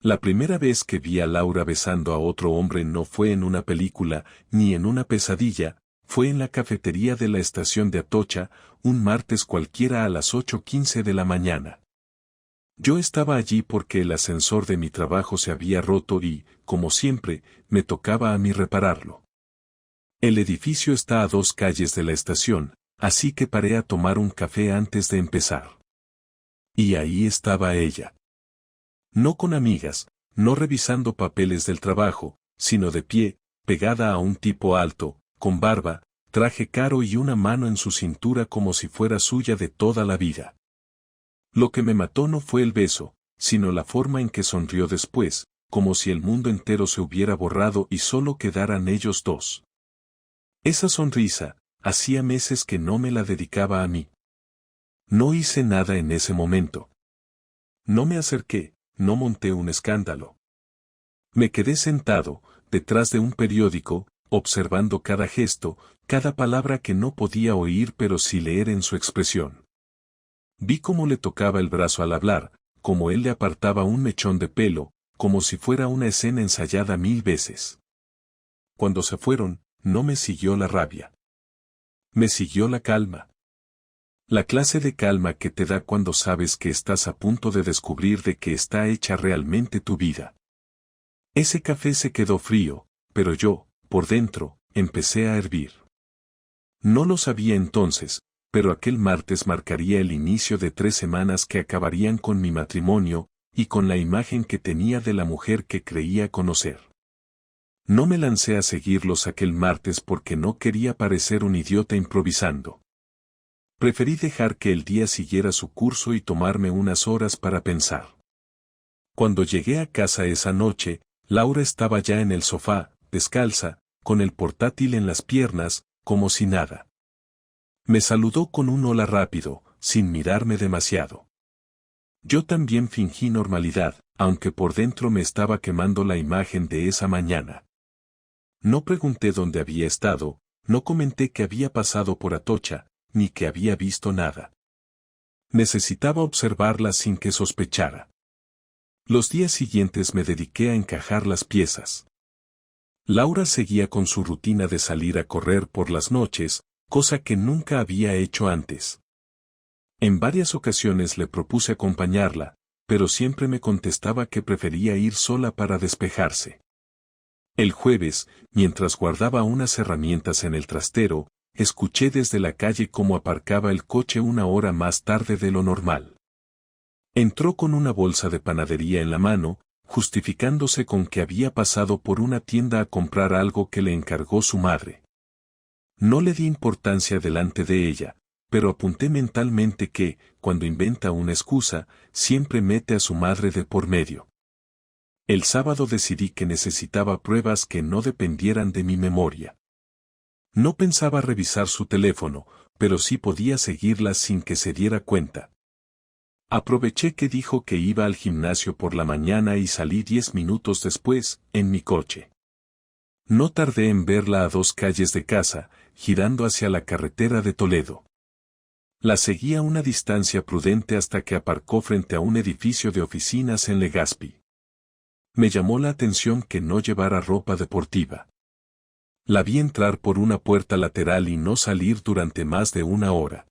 La primera vez que vi a Laura besando a otro hombre no fue en una película, ni en una pesadilla, fue en la cafetería de la estación de Atocha, un martes cualquiera a las 8:15 de la mañana. Yo estaba allí porque el ascensor de mi trabajo se había roto y, como siempre, me tocaba a mí repararlo. El edificio está a 2 calles de la estación, así que paré a tomar un café antes de empezar. Y ahí estaba ella. No con amigas, no revisando papeles del trabajo, sino de pie, pegada a un tipo alto, con barba, traje caro y una mano en su cintura como si fuera suya de toda la vida. Lo que me mató no fue el beso, sino la forma en que sonrió después, como si el mundo entero se hubiera borrado y solo quedaran ellos dos. Esa sonrisa, hacía meses que no me la dedicaba a mí. No hice nada en ese momento. No me acerqué, no monté un escándalo. Me quedé sentado, detrás de un periódico, observando cada gesto, cada palabra que no podía oír pero sí leer en su expresión. Vi cómo le tocaba el brazo al hablar, cómo él le apartaba un mechón de pelo, como si fuera una escena ensayada 1000 veces. Cuando se fueron, no me siguió la rabia. Me siguió la calma. La clase de calma que te da cuando sabes que estás a punto de descubrir de qué está hecha realmente tu vida. Ese café se quedó frío, pero yo, por dentro, empecé a hervir. No lo sabía entonces, pero aquel martes marcaría el inicio de 3 semanas que acabarían con mi matrimonio, y con la imagen que tenía de la mujer que creía conocer. No me lancé a seguirlos aquel martes porque no quería parecer un idiota improvisando. Preferí dejar que el día siguiera su curso y tomarme unas horas para pensar. Cuando llegué a casa esa noche, Laura estaba ya en el sofá, descalza, con el portátil en las piernas, como si nada. Me saludó con un hola rápido, sin mirarme demasiado. Yo también fingí normalidad, aunque por dentro me estaba quemando la imagen de esa mañana. No pregunté dónde había estado, no comenté que había pasado por Atocha, ni que había visto nada. Necesitaba observarla sin que sospechara. Los días siguientes me dediqué a encajar las piezas. Laura seguía con su rutina de salir a correr por las noches, cosa que nunca había hecho antes. En varias ocasiones le propuse acompañarla, pero siempre me contestaba que prefería ir sola para despejarse. El jueves, mientras guardaba unas herramientas en el trastero, escuché desde la calle cómo aparcaba el coche 1 hora más tarde de lo normal. Entró con una bolsa de panadería en la mano, justificándose con que había pasado por una tienda a comprar algo que le encargó su madre. No le di importancia delante de ella, pero apunté mentalmente que, cuando inventa una excusa, siempre mete a su madre de por medio. El sábado decidí que necesitaba pruebas que no dependieran de mi memoria. No pensaba revisar su teléfono, pero sí podía seguirla sin que se diera cuenta. Aproveché que dijo que iba al gimnasio por la mañana y salí 10 minutos después, en mi coche. No tardé en verla a 2 calles de casa, girando hacia la carretera de Toledo. La seguí a una distancia prudente hasta que aparcó frente a un edificio de oficinas en Legazpi. Me llamó la atención que no llevara ropa deportiva. La vi entrar por una puerta lateral y no salir durante más de 1 hora.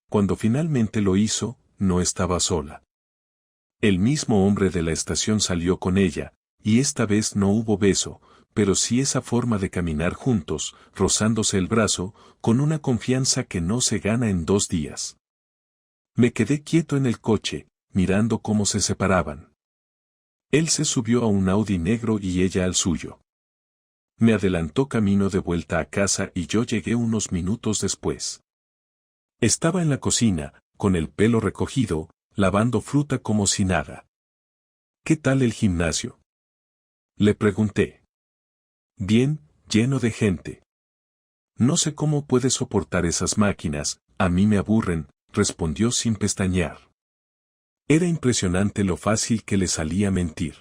Cuando finalmente lo hizo, no estaba sola. El mismo hombre de la estación salió con ella, y esta vez no hubo beso, pero sí esa forma de caminar juntos, rozándose el brazo, con una confianza que no se gana en 2 días. Me quedé quieto en el coche, mirando cómo se separaban. Él se subió a un Audi negro y ella al suyo. Me adelantó camino de vuelta a casa y yo llegué unos minutos después. Estaba en la cocina, con el pelo recogido, lavando fruta como si nada. ¿Qué tal el gimnasio?, le pregunté. Bien, lleno de gente. No sé cómo puede soportar esas máquinas, a mí me aburren, respondió sin pestañear. Era impresionante lo fácil que le salía mentir.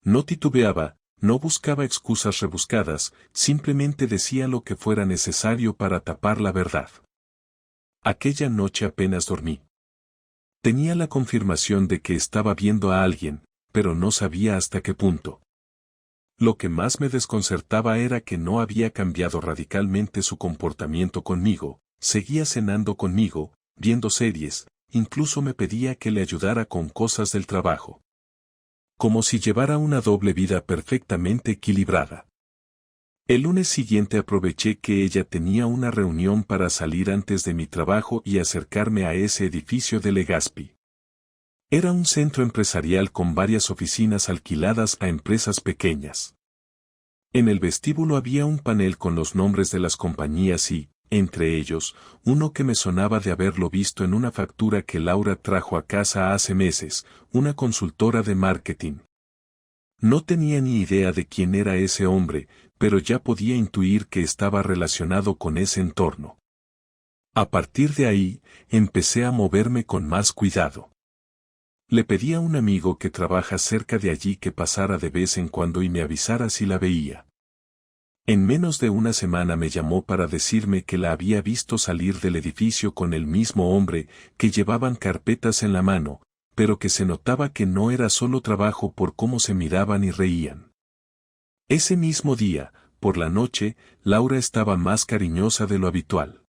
No titubeaba, no buscaba excusas rebuscadas, simplemente decía lo que fuera necesario para tapar la verdad. Aquella noche apenas dormí. Tenía la confirmación de que estaba viendo a alguien, pero no sabía hasta qué punto. Lo que más me desconcertaba era que no había cambiado radicalmente su comportamiento conmigo, seguía cenando conmigo, viendo series, incluso me pedía que le ayudara con cosas del trabajo. Como si llevara una doble vida perfectamente equilibrada. El lunes siguiente aproveché que ella tenía una reunión para salir antes de mi trabajo y acercarme a ese edificio de Legazpi. Era un centro empresarial con varias oficinas alquiladas a empresas pequeñas. En el vestíbulo había un panel con los nombres de las compañías y, entre ellos, uno que me sonaba de haberlo visto en una factura que Laura trajo a casa hace meses, una consultora de marketing. No tenía ni idea de quién era ese hombre, pero ya podía intuir que estaba relacionado con ese entorno. A partir de ahí, empecé a moverme con más cuidado. Le pedí a un amigo que trabaja cerca de allí que pasara de vez en cuando y me avisara si la veía. En menos de una semana me llamó para decirme que la había visto salir del edificio con el mismo hombre, que llevaban carpetas en la mano, pero que se notaba que no era solo trabajo por cómo se miraban y reían. Ese mismo día, por la noche, Laura estaba más cariñosa de lo habitual.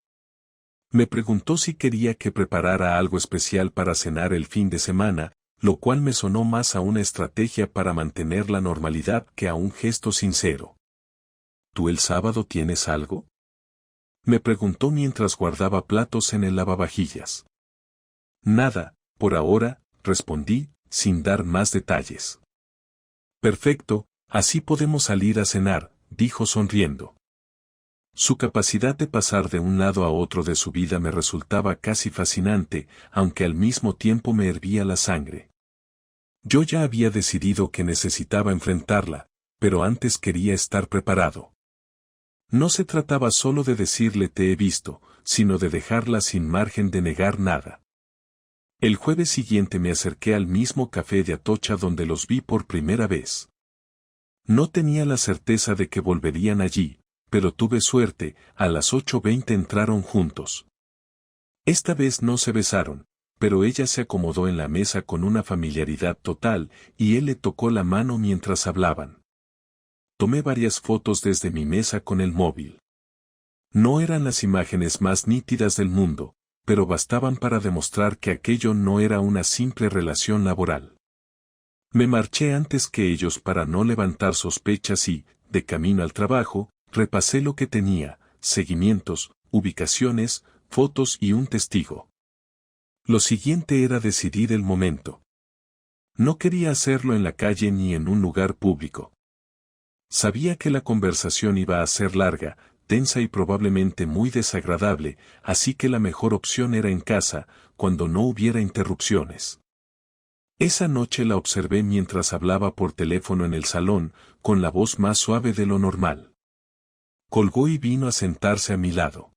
Me preguntó si quería que preparara algo especial para cenar el fin de semana, lo cual me sonó más a una estrategia para mantener la normalidad que a un gesto sincero. ¿Tú el sábado tienes algo? Me preguntó mientras guardaba platos en el lavavajillas. Nada, por ahora, respondí, sin dar más detalles. Perfecto, así podemos salir a cenar, dijo sonriendo. Su capacidad de pasar de un lado a otro de su vida me resultaba casi fascinante, aunque al mismo tiempo me hervía la sangre. Yo ya había decidido que necesitaba enfrentarla, pero antes quería estar preparado. No se trataba solo de decirle te he visto, sino de dejarla sin margen de negar nada. El jueves siguiente me acerqué al mismo café de Atocha donde los vi por primera vez. No tenía la certeza de que volverían allí, pero tuve suerte, a las 8:20 entraron juntos. Esta vez no se besaron, pero ella se acomodó en la mesa con una familiaridad total, y él le tocó la mano mientras hablaban. Tomé varias fotos desde mi mesa con el móvil. No eran las imágenes más nítidas del mundo, pero bastaban para demostrar que aquello no era una simple relación laboral. Me marché antes que ellos para no levantar sospechas y, de camino al trabajo, repasé lo que tenía, seguimientos, ubicaciones, fotos y un testigo. Lo siguiente era decidir el momento. No quería hacerlo en la calle ni en un lugar público. Sabía que la conversación iba a ser larga, tensa y probablemente muy desagradable, así que la mejor opción era en casa, cuando no hubiera interrupciones. Esa noche la observé mientras hablaba por teléfono en el salón, con la voz más suave de lo normal. Colgó y vino a sentarse a mi lado.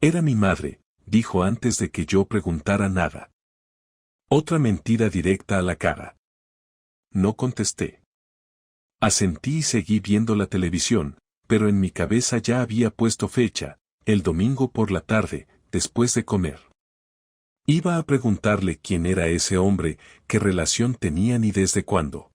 Era mi madre, dijo antes de que yo preguntara nada. Otra mentira directa a la cara. No contesté. Asentí y seguí viendo la televisión, pero en mi cabeza ya había puesto fecha, el domingo por la tarde, después de comer. Iba a preguntarle quién era ese hombre, qué relación tenían y desde cuándo.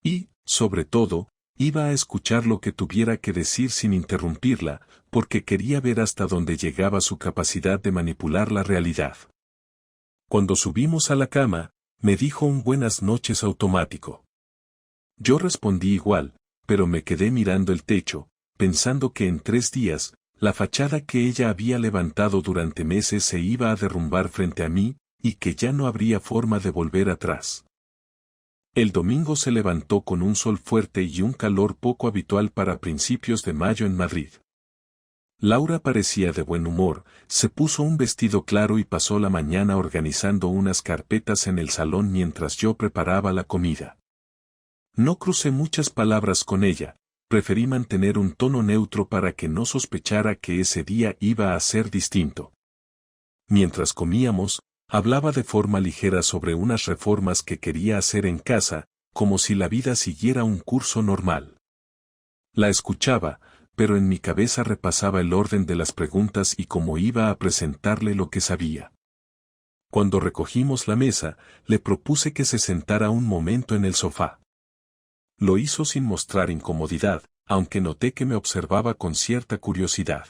Y, sobre todo, iba a escuchar lo que tuviera que decir sin interrumpirla, porque quería ver hasta dónde llegaba su capacidad de manipular la realidad. Cuando subimos a la cama, me dijo un buenas noches automático. Yo respondí igual, pero me quedé mirando el techo, pensando que en 3 días, la fachada que ella había levantado durante meses se iba a derrumbar frente a mí, y que ya no habría forma de volver atrás. El domingo se levantó con un sol fuerte y un calor poco habitual para principios de mayo en Madrid. Laura parecía de buen humor, se puso un vestido claro y pasó la mañana organizando unas carpetas en el salón mientras yo preparaba la comida. No crucé muchas palabras con ella, preferí mantener un tono neutro para que no sospechara que ese día iba a ser distinto. Mientras comíamos, hablaba de forma ligera sobre unas reformas que quería hacer en casa, como si la vida siguiera un curso normal. La escuchaba, pero en mi cabeza repasaba el orden de las preguntas y cómo iba a presentarle lo que sabía. Cuando recogimos la mesa, le propuse que se sentara un momento en el sofá. Lo hizo sin mostrar incomodidad, aunque noté que me observaba con cierta curiosidad.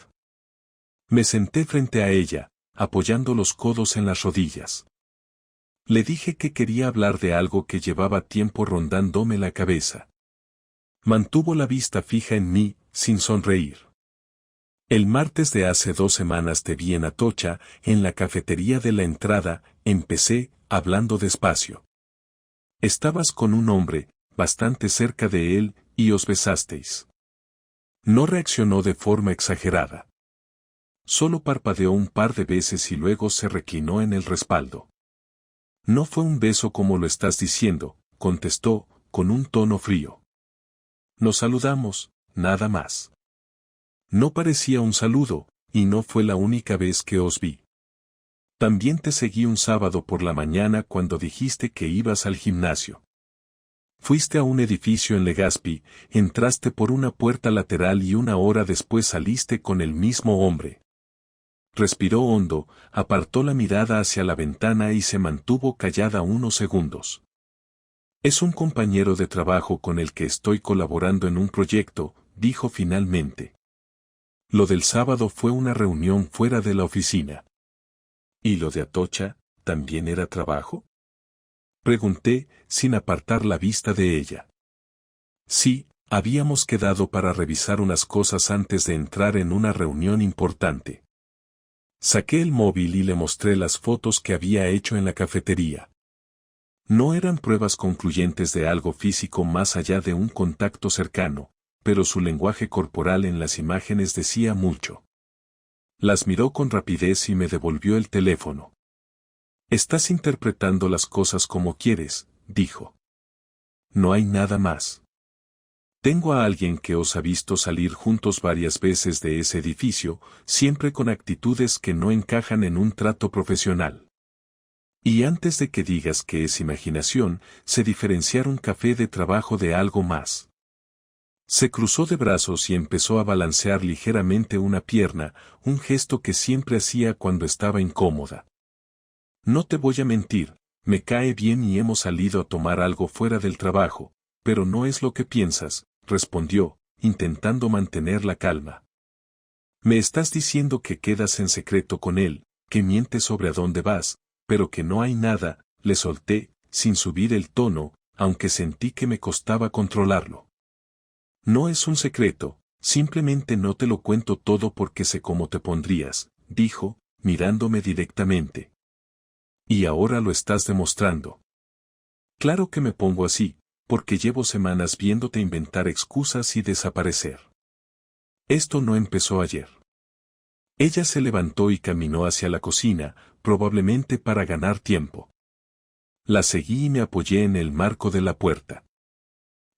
Me senté frente a ella, apoyando los codos en las rodillas. Le dije que quería hablar de algo que llevaba tiempo rondándome la cabeza. Mantuvo la vista fija en mí, sin sonreír. El martes de hace 2 semanas te vi en Atocha, en la cafetería de la entrada, empecé, hablando despacio. Estabas con un hombre, bastante cerca de él, y os besasteis. No reaccionó de forma exagerada. Solo parpadeó un par de veces y luego se reclinó en el respaldo. No fue un beso como lo estás diciendo, contestó, con un tono frío. Nos saludamos, nada más. No parecía un saludo, y no fue la única vez que os vi. También te seguí un sábado por la mañana cuando dijiste que ibas al gimnasio. Fuiste a un edificio en Legazpi, entraste por una puerta lateral y 1 hora después saliste con el mismo hombre. Respiró hondo, apartó la mirada hacia la ventana y se mantuvo callada unos segundos. Es un compañero de trabajo con el que estoy colaborando en un proyecto, dijo finalmente. Lo del sábado fue una reunión fuera de la oficina. ¿Y lo de Atocha, también era trabajo? Pregunté, sin apartar la vista de ella. Sí, habíamos quedado para revisar unas cosas antes de entrar en una reunión importante. Saqué el móvil y le mostré las fotos que había hecho en la cafetería. No eran pruebas concluyentes de algo físico más allá de un contacto cercano, pero su lenguaje corporal en las imágenes decía mucho. Las miró con rapidez y me devolvió el teléfono. Estás interpretando las cosas como quieres, dijo. No hay nada más. Tengo a alguien que os ha visto salir juntos varias veces de ese edificio, siempre con actitudes que no encajan en un trato profesional. Y antes de que digas que es imaginación, sé diferenciar un café de trabajo de algo más. Se cruzó de brazos y empezó a balancear ligeramente una pierna, un gesto que siempre hacía cuando estaba incómoda. No te voy a mentir, me cae bien y hemos salido a tomar algo fuera del trabajo, pero no es lo que piensas, respondió, intentando mantener la calma. Me estás diciendo que quedas en secreto con él, que mientes sobre a dónde vas, pero que no hay nada, le solté, sin subir el tono, aunque sentí que me costaba controlarlo. No es un secreto, simplemente no te lo cuento todo porque sé cómo te pondrías, dijo, mirándome directamente. Y ahora lo estás demostrando. Claro que me pongo así, porque llevo semanas viéndote inventar excusas y desaparecer. Esto no empezó ayer. Ella se levantó y caminó hacia la cocina, probablemente para ganar tiempo. La seguí y me apoyé en el marco de la puerta.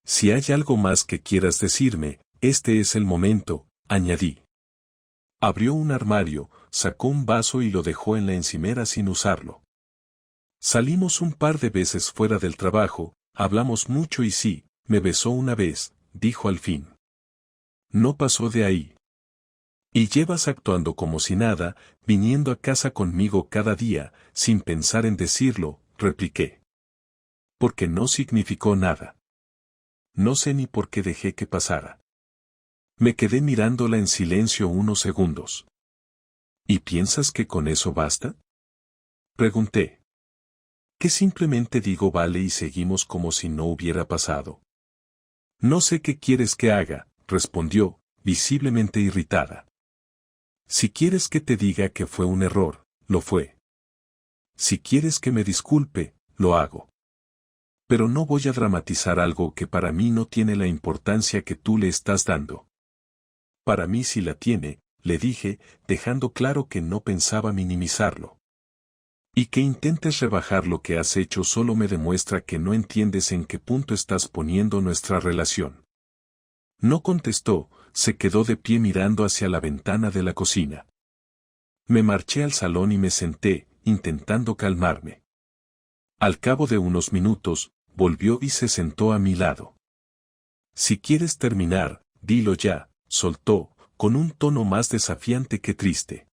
Si hay algo más que quieras decirme, este es el momento, añadí. Abrió un armario, sacó un vaso y lo dejó en la encimera sin usarlo. Salimos un par de veces fuera del trabajo, hablamos mucho y sí, me besó una vez, dijo al fin. No pasó de ahí. Y llevas actuando como si nada, viniendo a casa conmigo cada día, sin pensar en decirlo, repliqué. Porque no significó nada. No sé ni por qué dejé que pasara. Me quedé mirándola en silencio unos segundos. ¿Y piensas que con eso basta? Pregunté. Que simplemente digo vale y seguimos como si no hubiera pasado. No sé qué quieres que haga, respondió, visiblemente irritada. Si quieres que te diga que fue un error, lo fue. Si quieres que me disculpe, lo hago. Pero no voy a dramatizar algo que para mí no tiene la importancia que tú le estás dando. Para mí sí la tiene, le dije, dejando claro que no pensaba minimizarlo. Y que intentes rebajar lo que has hecho solo me demuestra que no entiendes en qué punto estás poniendo nuestra relación. No contestó, se quedó de pie mirando hacia la ventana de la cocina. Me marché al salón y me senté, intentando calmarme. Al cabo de unos minutos, volvió y se sentó a mi lado. Si quieres terminar, dilo ya, soltó, con un tono más desafiante que triste.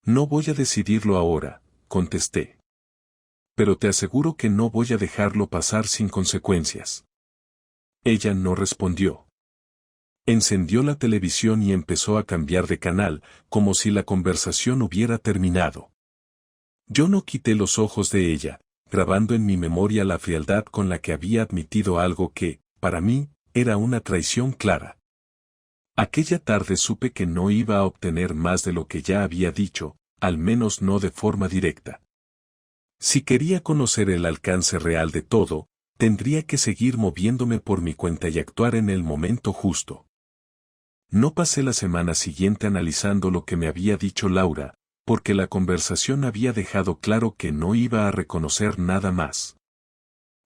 No voy a decidirlo ahora, contesté. Pero te aseguro que no voy a dejarlo pasar sin consecuencias. Ella no respondió. Encendió la televisión y empezó a cambiar de canal, como si la conversación hubiera terminado. Yo no quité los ojos de ella, grabando en mi memoria la frialdad con la que había admitido algo que, para mí, era una traición clara. Aquella tarde supe que no iba a obtener más de lo que ya había dicho, al menos no de forma directa. Si quería conocer el alcance real de todo, tendría que seguir moviéndome por mi cuenta y actuar en el momento justo. No pasé la semana siguiente analizando lo que me había dicho Laura, porque la conversación había dejado claro que no iba a reconocer nada más.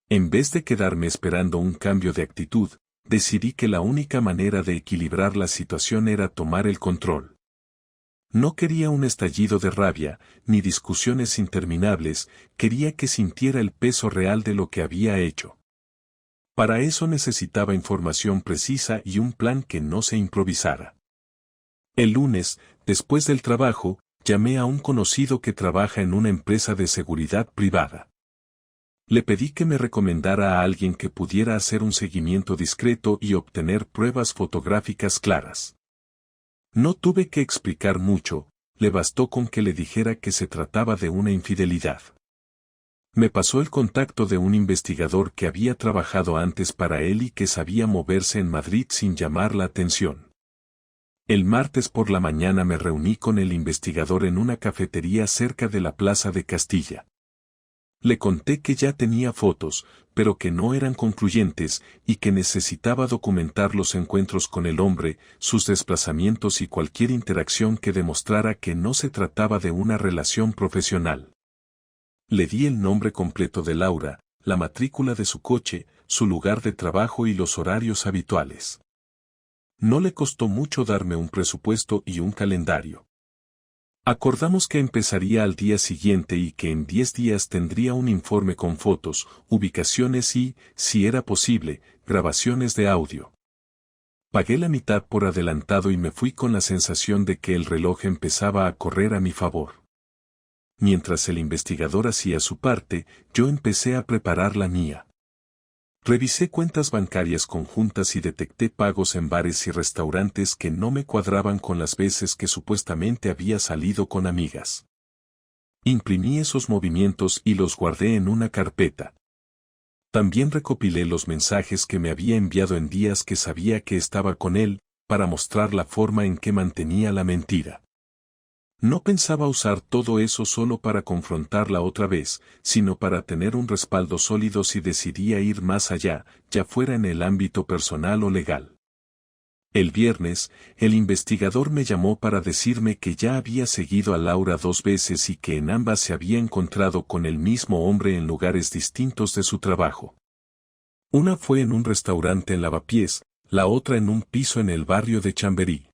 En vez de quedarme esperando un cambio de actitud, decidí que la única manera de equilibrar la situación era tomar el control. No quería un estallido de rabia, ni discusiones interminables, quería que sintiera el peso real de lo que había hecho. Para eso necesitaba información precisa y un plan que no se improvisara. El lunes, después del trabajo, llamé a un conocido que trabaja en una empresa de seguridad privada. Le pedí que me recomendara a alguien que pudiera hacer un seguimiento discreto y obtener pruebas fotográficas claras. No tuve que explicar mucho, le bastó con que le dijera que se trataba de una infidelidad. Me pasó el contacto de un investigador que había trabajado antes para él y que sabía moverse en Madrid sin llamar la atención. El martes por la mañana me reuní con el investigador en una cafetería cerca de la Plaza de Castilla. Le conté que ya tenía fotos, pero que no eran concluyentes y que necesitaba documentar los encuentros con el hombre, sus desplazamientos y cualquier interacción que demostrara que no se trataba de una relación profesional. Le di el nombre completo de Laura, la matrícula de su coche, su lugar de trabajo y los horarios habituales. No le costó mucho darme un presupuesto y un calendario. Acordamos que empezaría al día siguiente y que en 10 días tendría un informe con fotos, ubicaciones y, si era posible, grabaciones de audio. Pagué la mitad por adelantado y me fui con la sensación de que el reloj empezaba a correr a mi favor. Mientras el investigador hacía su parte, yo empecé a preparar la mía. Revisé cuentas bancarias conjuntas y detecté pagos en bares y restaurantes que no me cuadraban con las veces que supuestamente había salido con amigas. Imprimí esos movimientos y los guardé en una carpeta. También recopilé los mensajes que me había enviado en días que sabía que estaba con él, para mostrar la forma en que mantenía la mentira. No pensaba usar todo eso solo para confrontarla otra vez, sino para tener un respaldo sólido si decidía ir más allá, ya fuera en el ámbito personal o legal. El viernes, el investigador me llamó para decirme que ya había seguido a Laura 2 veces y que en ambas se había encontrado con el mismo hombre en lugares distintos de su trabajo. Una fue en un restaurante en Lavapiés, la otra en un piso en el barrio de Chamberí.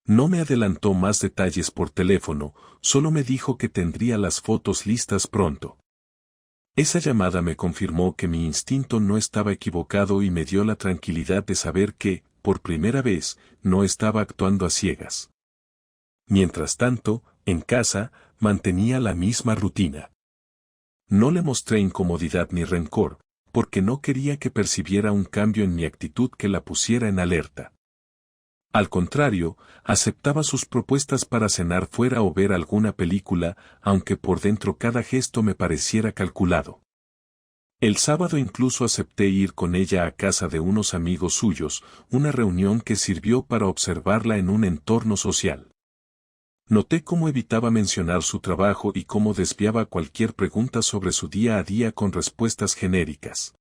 No me adelantó más detalles por teléfono, solo me dijo que tendría las fotos listas pronto. Esa llamada me confirmó que mi instinto no estaba equivocado y me dio la tranquilidad de saber que, por primera vez, no estaba actuando a ciegas. Mientras tanto, en casa, mantenía la misma rutina. No le mostré incomodidad ni rencor, porque no quería que percibiera un cambio en mi actitud que la pusiera en alerta. Al contrario, aceptaba sus propuestas para cenar fuera o ver alguna película, aunque por dentro cada gesto me pareciera calculado. El sábado incluso acepté ir con ella a casa de unos amigos suyos, una reunión que sirvió para observarla en un entorno social. Noté cómo evitaba mencionar su trabajo y cómo desviaba cualquier pregunta sobre su día a día con respuestas genéricas.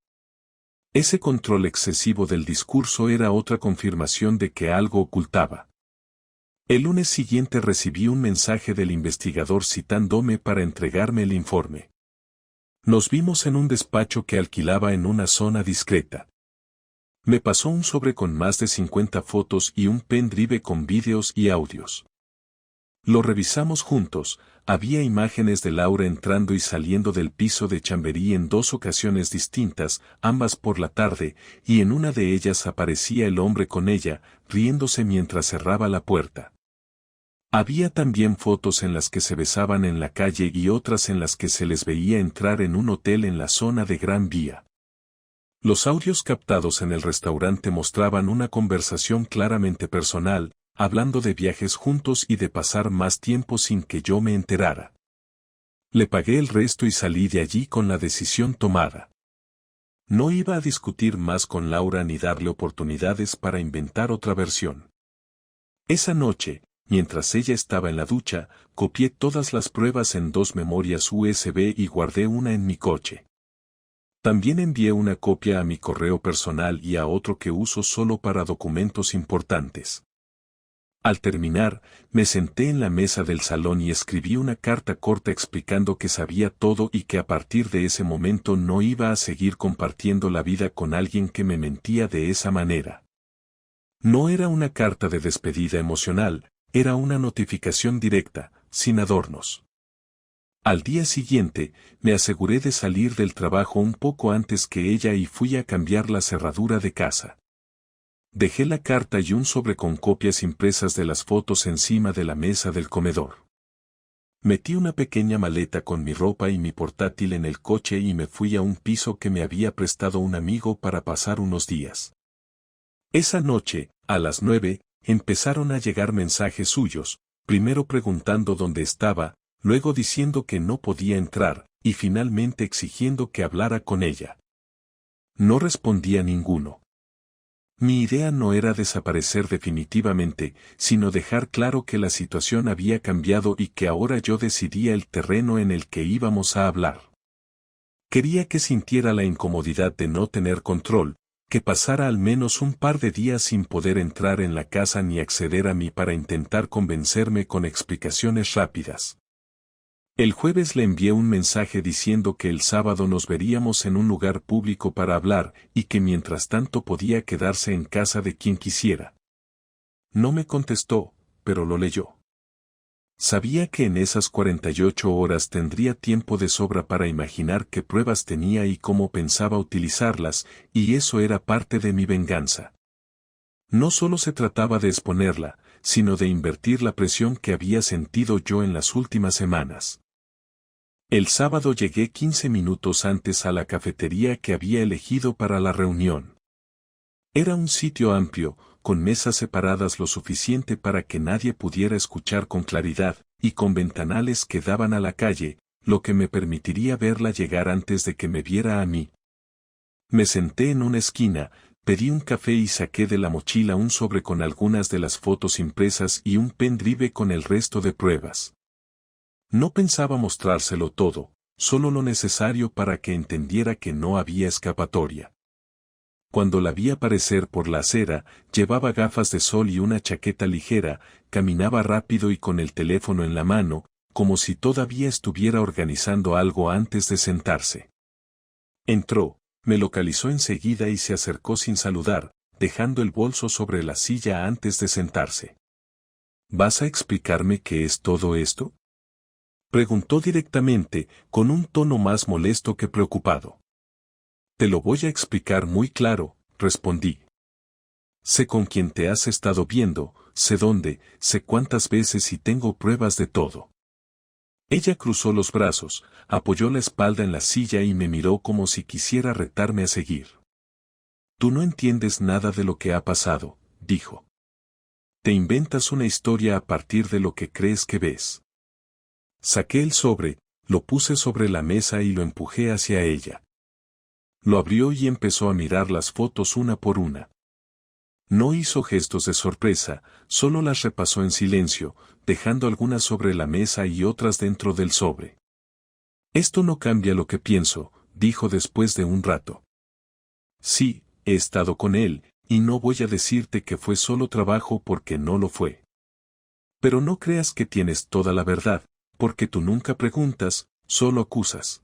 Ese control excesivo del discurso era otra confirmación de que algo ocultaba. El lunes siguiente recibí un mensaje del investigador citándome para entregarme el informe. Nos vimos en un despacho que alquilaba en una zona discreta. Me pasó un sobre con más de 50 fotos y un pendrive con vídeos y audios. Lo revisamos juntos, había imágenes de Laura entrando y saliendo del piso de Chamberí en 2 ocasiones distintas, ambas por la tarde, y en una de ellas aparecía el hombre con ella, riéndose mientras cerraba la puerta. Había también fotos en las que se besaban en la calle y otras en las que se les veía entrar en un hotel en la zona de Gran Vía. Los audios captados en el restaurante mostraban una conversación claramente personal, hablando de viajes juntos y de pasar más tiempo sin que yo me enterara. Le pagué el resto y salí de allí con la decisión tomada. No iba a discutir más con Laura ni darle oportunidades para inventar otra versión. Esa noche, mientras ella estaba en la ducha, copié todas las pruebas en 2 memorias USB y guardé una en mi coche. También envié una copia a mi correo personal y a otro que uso solo para documentos importantes. Al terminar, me senté en la mesa del salón y escribí una carta corta explicando que sabía todo y que a partir de ese momento no iba a seguir compartiendo la vida con alguien que me mentía de esa manera. No era una carta de despedida emocional, era una notificación directa, sin adornos. Al día siguiente, me aseguré de salir del trabajo un poco antes que ella y fui a cambiar la cerradura de casa. Dejé la carta y un sobre con copias impresas de las fotos encima de la mesa del comedor. Metí una pequeña maleta con mi ropa y mi portátil en el coche y me fui a un piso que me había prestado un amigo para pasar unos días. Esa noche, a las 9, empezaron a llegar mensajes suyos, primero preguntando dónde estaba, luego diciendo que no podía entrar, y finalmente exigiendo que hablara con ella. No respondía ninguno. Mi idea no era desaparecer definitivamente, sino dejar claro que la situación había cambiado y que ahora yo decidía el terreno en el que íbamos a hablar. Quería que sintiera la incomodidad de no tener control, que pasara al menos un par de días sin poder entrar en la casa ni acceder a mí para intentar convencerme con explicaciones rápidas. El jueves le envié un mensaje diciendo que el sábado nos veríamos en un lugar público para hablar y que mientras tanto podía quedarse en casa de quien quisiera. No me contestó, pero lo leyó. Sabía que en esas 48 horas tendría tiempo de sobra para imaginar qué pruebas tenía y cómo pensaba utilizarlas, y eso era parte de mi venganza. No solo se trataba de exponerla, sino de invertir la presión que había sentido yo en las últimas semanas. El sábado llegué 15 minutos antes a la cafetería que había elegido para la reunión. Era un sitio amplio, con mesas separadas lo suficiente para que nadie pudiera escuchar con claridad, y con ventanales que daban a la calle, lo que me permitiría verla llegar antes de que me viera a mí. Me senté en una esquina, pedí un café y saqué de la mochila un sobre con algunas de las fotos impresas y un pendrive con el resto de pruebas. No pensaba mostrárselo todo, solo lo necesario para que entendiera que no había escapatoria. Cuando la vi aparecer por la acera, llevaba gafas de sol y una chaqueta ligera, caminaba rápido y con el teléfono en la mano, como si todavía estuviera organizando algo antes de sentarse. Entró, me localizó enseguida y se acercó sin saludar, dejando el bolso sobre la silla antes de sentarse. ¿Vas a explicarme qué es todo esto?, preguntó directamente, con un tono más molesto que preocupado. Te lo voy a explicar muy claro, respondí. Sé con quién te has estado viendo, sé dónde, sé cuántas veces y tengo pruebas de todo. Ella cruzó los brazos, apoyó la espalda en la silla y me miró como si quisiera retarme a seguir. Tú no entiendes nada de lo que ha pasado, dijo. Te inventas una historia a partir de lo que crees que ves. Saqué el sobre, lo puse sobre la mesa y lo empujé hacia ella. Lo abrió y empezó a mirar las fotos una por una. No hizo gestos de sorpresa, solo las repasó en silencio, dejando algunas sobre la mesa y otras dentro del sobre. Esto no cambia lo que pienso, dijo después de un rato. Sí, he estado con él, y no voy a decirte que fue solo trabajo porque no lo fue. Pero no creas que tienes toda la verdad, porque tú nunca preguntas, solo acusas.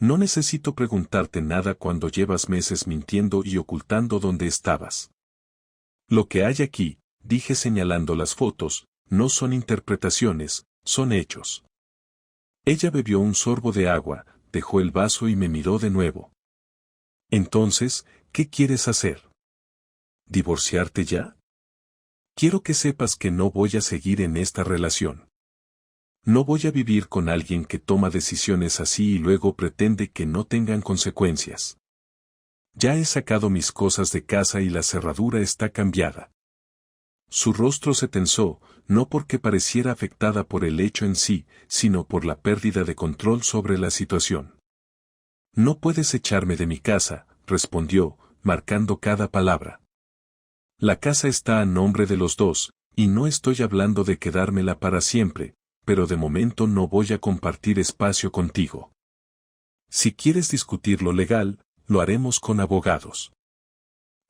No necesito preguntarte nada cuando llevas meses mintiendo y ocultando dónde estabas. Lo que hay aquí, dije señalando las fotos, no son interpretaciones, son hechos. Ella bebió un sorbo de agua, dejó el vaso y me miró de nuevo. Entonces, ¿qué quieres hacer? ¿Divorciarte ya? Quiero que sepas que no voy a seguir en esta relación. No voy a vivir con alguien que toma decisiones así y luego pretende que no tengan consecuencias. Ya he sacado mis cosas de casa y la cerradura está cambiada. Su rostro se tensó, no porque pareciera afectada por el hecho en sí, sino por la pérdida de control sobre la situación. No puedes echarme de mi casa, respondió, marcando cada palabra. La casa está a nombre de los dos, y no estoy hablando de quedármela para siempre, pero de momento no voy a compartir espacio contigo. Si quieres discutir lo legal, lo haremos con abogados.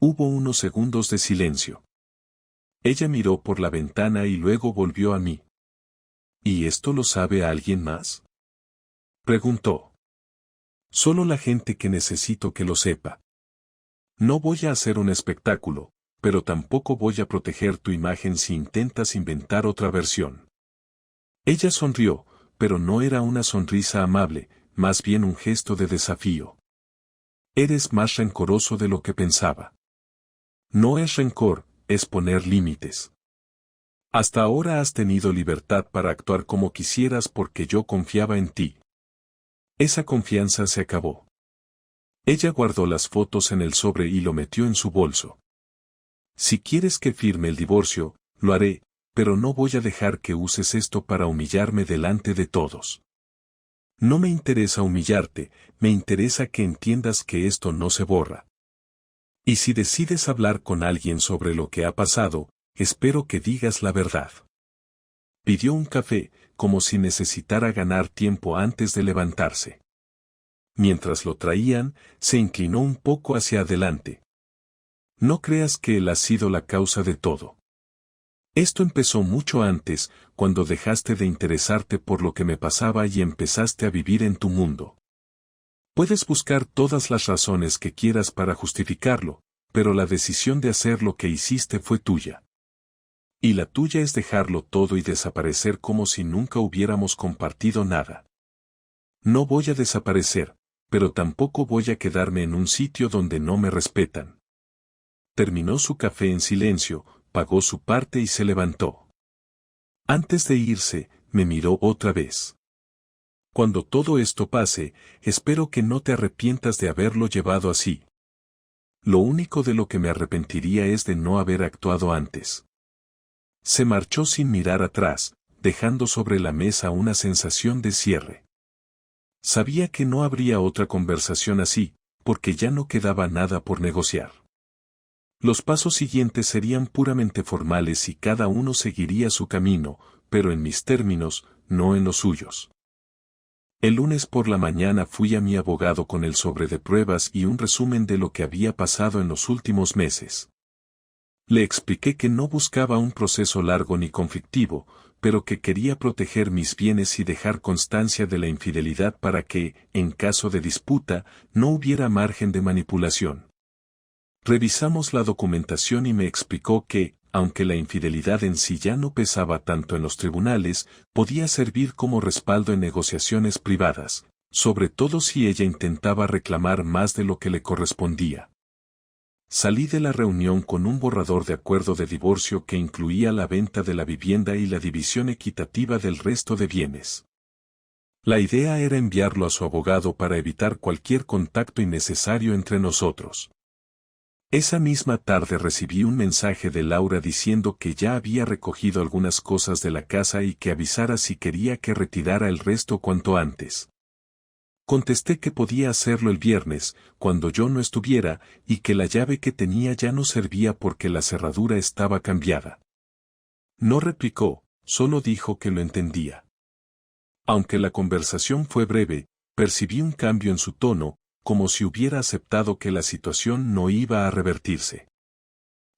Hubo unos segundos de silencio. Ella miró por la ventana y luego volvió a mí. ¿Y esto lo sabe alguien más? Preguntó. Solo la gente que necesito que lo sepa. No voy a hacer un espectáculo, pero tampoco voy a proteger tu imagen si intentas inventar otra versión. Ella sonrió, pero no era una sonrisa amable, más bien un gesto de desafío. Eres más rencoroso de lo que pensaba. No es rencor, es poner límites. Hasta ahora has tenido libertad para actuar como quisieras porque yo confiaba en ti. Esa confianza se acabó. Ella guardó las fotos en el sobre y lo metió en su bolso. Si quieres que firme el divorcio, lo haré, pero no voy a dejar que uses esto para humillarme delante de todos. No me interesa humillarte, me interesa que entiendas que esto no se borra. Y si decides hablar con alguien sobre lo que ha pasado, espero que digas la verdad. Pidió un café, como si necesitara ganar tiempo antes de levantarse. Mientras lo traían, se inclinó un poco hacia adelante. No creas que él ha sido la causa de todo. Esto empezó mucho antes, cuando dejaste de interesarte por lo que me pasaba y empezaste a vivir en tu mundo. Puedes buscar todas las razones que quieras para justificarlo, pero la decisión de hacer lo que hiciste fue tuya. Y la tuya es dejarlo todo y desaparecer como si nunca hubiéramos compartido nada. No voy a desaparecer, pero tampoco voy a quedarme en un sitio donde no me respetan. Terminó su café en silencio, pagó su parte y se levantó. Antes de irse, me miró otra vez. Cuando todo esto pase, espero que no te arrepientas de haberlo llevado así. Lo único de lo que me arrepentiría es de no haber actuado antes. Se marchó sin mirar atrás, dejando sobre la mesa una sensación de cierre. Sabía que no habría otra conversación así, porque ya no quedaba nada por negociar. Los pasos siguientes serían puramente formales y cada uno seguiría su camino, pero en mis términos, no en los suyos. El lunes por la mañana fui a mi abogado con el sobre de pruebas y un resumen de lo que había pasado en los últimos meses. Le expliqué que no buscaba un proceso largo ni conflictivo, pero que quería proteger mis bienes y dejar constancia de la infidelidad para que, en caso de disputa, no hubiera margen de manipulación. Revisamos la documentación y me explicó que, aunque la infidelidad en sí ya no pesaba tanto en los tribunales, podía servir como respaldo en negociaciones privadas, sobre todo si ella intentaba reclamar más de lo que le correspondía. Salí de la reunión con un borrador de acuerdo de divorcio que incluía la venta de la vivienda y la división equitativa del resto de bienes. La idea era enviarlo a su abogado para evitar cualquier contacto innecesario entre nosotros. Esa misma tarde recibí un mensaje de Laura diciendo que ya había recogido algunas cosas de la casa y que avisara si quería que retirara el resto cuanto antes. Contesté que podía hacerlo el viernes, cuando yo no estuviera, y que la llave que tenía ya no servía porque la cerradura estaba cambiada. No replicó, solo dijo que lo entendía. Aunque la conversación fue breve, percibí un cambio en su tono, como si hubiera aceptado que la situación no iba a revertirse.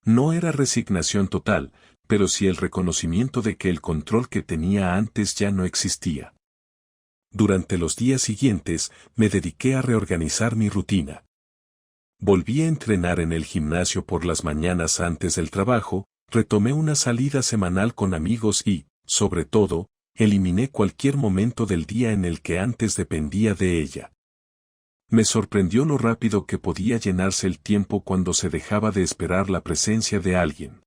No era resignación total, pero sí el reconocimiento de que el control que tenía antes ya no existía. Durante los días siguientes, me dediqué a reorganizar mi rutina. Volví a entrenar en el gimnasio por las mañanas antes del trabajo, retomé una salida semanal con amigos y, sobre todo, eliminé cualquier momento del día en el que antes dependía de ella. Me sorprendió lo rápido que podía llenarse el tiempo cuando se dejaba de esperar la presencia de alguien.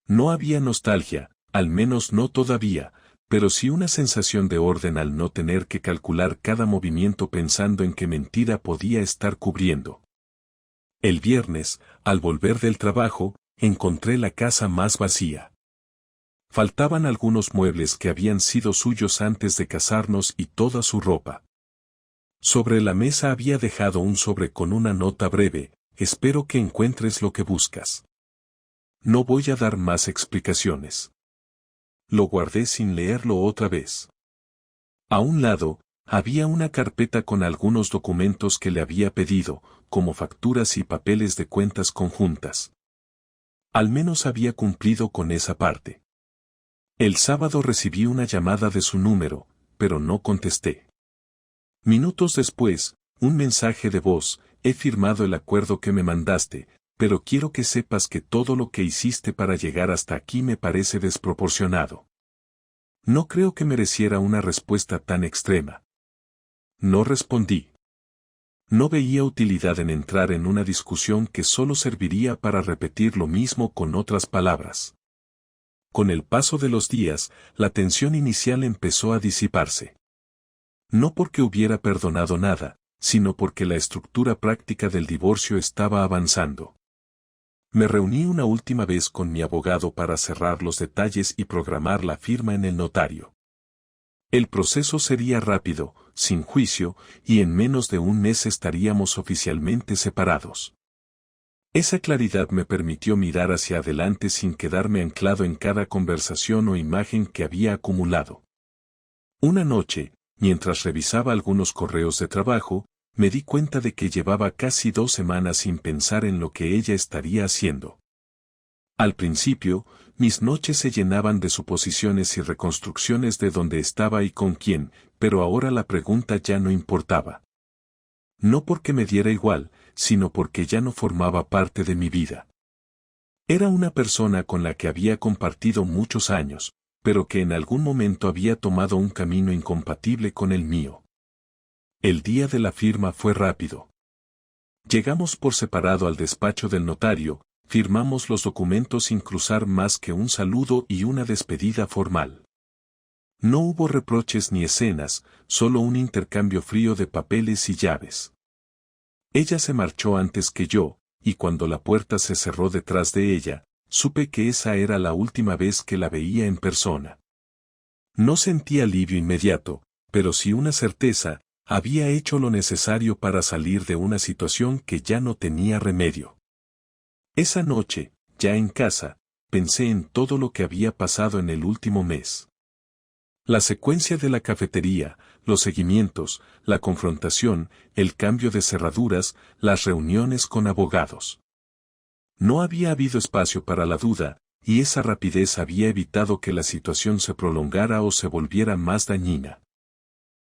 No había nostalgia, al menos no todavía, pero sí una sensación de orden al no tener que calcular cada movimiento pensando en qué mentira podía estar cubriendo. El viernes, al volver del trabajo, encontré la casa más vacía. Faltaban algunos muebles que habían sido suyos antes de casarnos y toda su ropa. Sobre la mesa había dejado un sobre con una nota breve: espero que encuentres lo que buscas. No voy a dar más explicaciones. Lo guardé sin leerlo otra vez. A un lado, había una carpeta con algunos documentos que le había pedido, como facturas y papeles de cuentas conjuntas. Al menos había cumplido con esa parte. El sábado recibí una llamada de su número, pero no contesté. Minutos después, un mensaje de voz: he firmado el acuerdo que me mandaste, pero quiero que sepas que todo lo que hiciste para llegar hasta aquí me parece desproporcionado. No creo que mereciera una respuesta tan extrema. No respondí. No veía utilidad en entrar en una discusión que solo serviría para repetir lo mismo con otras palabras. Con el paso de los días, la tensión inicial empezó a disiparse. No porque hubiera perdonado nada, sino porque la estructura práctica del divorcio estaba avanzando. Me reuní una última vez con mi abogado para cerrar los detalles y programar la firma en el notario. El proceso sería rápido, sin juicio, y en menos de un mes estaríamos oficialmente separados. Esa claridad me permitió mirar hacia adelante sin quedarme anclado en cada conversación o imagen que había acumulado. Una noche, mientras revisaba algunos correos de trabajo, me di cuenta de que llevaba casi 2 semanas sin pensar en lo que ella estaría haciendo. Al principio, mis noches se llenaban de suposiciones y reconstrucciones de dónde estaba y con quién, pero ahora la pregunta ya no importaba. No porque me diera igual, sino porque ya no formaba parte de mi vida. Era una persona con la que había compartido muchos años, pero que en algún momento había tomado un camino incompatible con el mío. El día de la firma fue rápido. Llegamos por separado al despacho del notario, firmamos los documentos sin cruzar más que un saludo y una despedida formal. No hubo reproches ni escenas, solo un intercambio frío de papeles y llaves. Ella se marchó antes que yo, y cuando la puerta se cerró detrás de ella, supe que esa era la última vez que la veía en persona. No sentí alivio inmediato, pero sí una certeza: había hecho lo necesario para salir de una situación que ya no tenía remedio. Esa noche, ya en casa, pensé en todo lo que había pasado en el último mes. La secuencia de la cafetería, los seguimientos, la confrontación, el cambio de cerraduras, las reuniones con abogados. No había habido espacio para la duda, y esa rapidez había evitado que la situación se prolongara o se volviera más dañina.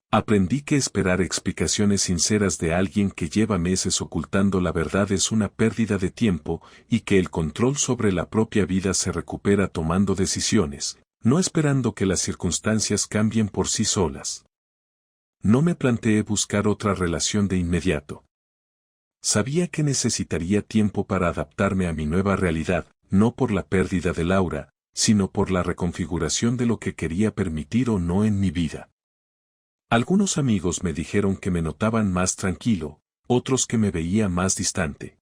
Aprendí que esperar explicaciones sinceras de alguien que lleva meses ocultando la verdad es una pérdida de tiempo, y que el control sobre la propia vida se recupera tomando decisiones, no esperando que las circunstancias cambien por sí solas. No me planteé buscar otra relación de inmediato. Sabía que necesitaría tiempo para adaptarme a mi nueva realidad, no por la pérdida de Laura, sino por la reconfiguración de lo que quería permitir o no en mi vida. Algunos amigos me dijeron que me notaban más tranquilo, otros que me veía más distante.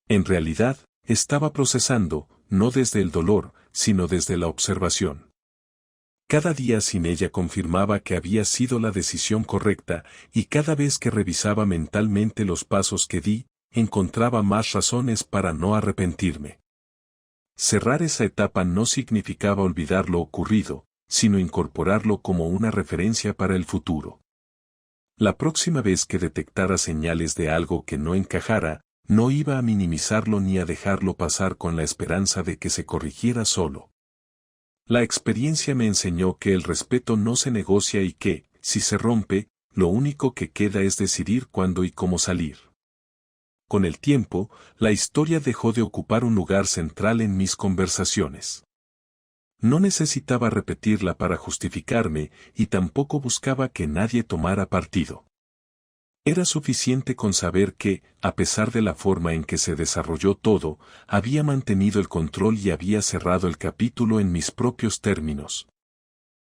En realidad, estaba procesando, no desde el dolor, sino desde la observación. Cada día sin ella confirmaba que había sido la decisión correcta, y cada vez que revisaba mentalmente los pasos que di, encontraba más razones para no arrepentirme. Cerrar esa etapa no significaba olvidar lo ocurrido, sino incorporarlo como una referencia para el futuro. La próxima vez que detectara señales de algo que no encajara, no iba a minimizarlo ni a dejarlo pasar con la esperanza de que se corrigiera solo. La experiencia me enseñó que el respeto no se negocia y que, si se rompe, lo único que queda es decidir cuándo y cómo salir. Con el tiempo, la historia dejó de ocupar un lugar central en mis conversaciones. No necesitaba repetirla para justificarme, y tampoco buscaba que nadie tomara partido. Era suficiente con saber que, a pesar de la forma en que se desarrolló todo, había mantenido el control y había cerrado el capítulo en mis propios términos.